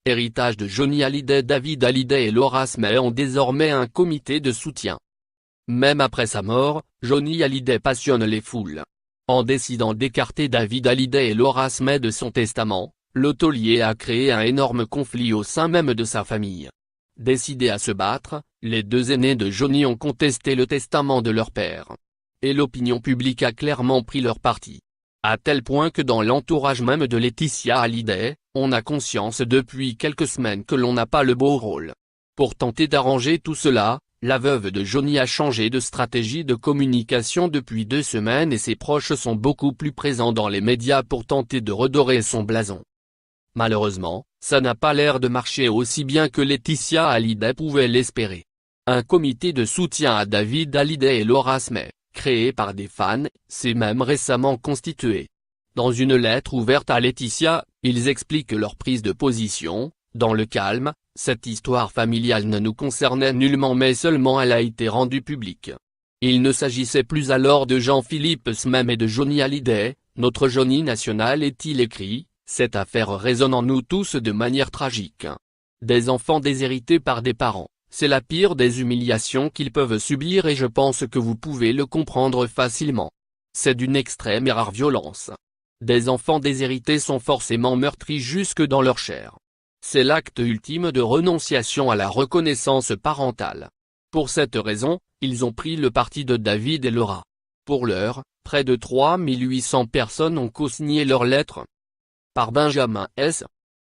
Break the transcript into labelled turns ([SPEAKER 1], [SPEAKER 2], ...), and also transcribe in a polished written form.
[SPEAKER 1] Héritage de Johnny Hallyday. David Hallyday et Laura Smith ont désormais un comité de soutien. Même après sa mort, Johnny Hallyday passionne les foules. En décidant d'écarter David Hallyday et Laura Smith de son testament, le taulier a créé un énorme conflit au sein même de sa famille. Décidés à se battre, les deux aînés de Johnny ont contesté le testament de leur père. Et l'opinion publique a clairement pris leur parti. À tel point que dans l'entourage même de Laetitia Hallyday, on a conscience depuis quelques semaines que l'on n'a pas le beau rôle. Pour tenter d'arranger tout cela, la veuve de Johnny a changé de stratégie de communication depuis 2 semaines et ses proches sont beaucoup plus présents dans les médias pour tenter de redorer son blason. Malheureusement, ça n'a pas l'air de marcher aussi bien que Laetitia Hallyday pouvait l'espérer. Un comité de soutien à David Hallyday et Laura Smith, créé par des fans, s'est même récemment constitué. Dans une lettre ouverte à Laetitia, ils expliquent leur prise de position. Dans le calme, cette histoire familiale ne nous concernait nullement mais seulement elle a été rendue publique. Il ne s'agissait plus alors de Jean-Philippe Smith et de Johnny Hallyday, notre Johnny national est-il écrit, cette affaire résonne en nous tous de manière tragique. Des enfants déshérités par des parents, c'est la pire des humiliations qu'ils peuvent subir et je pense que vous pouvez le comprendre facilement. C'est d'une extrême et rare violence. Des enfants déshérités sont forcément meurtris jusque dans leur chair. C'est l'acte ultime de renonciation à la reconnaissance parentale. Pour cette raison, ils ont pris le parti de David et Laura. Pour l'heure, près de 3800 personnes ont co-signé leur lettre. Par Benjamin S.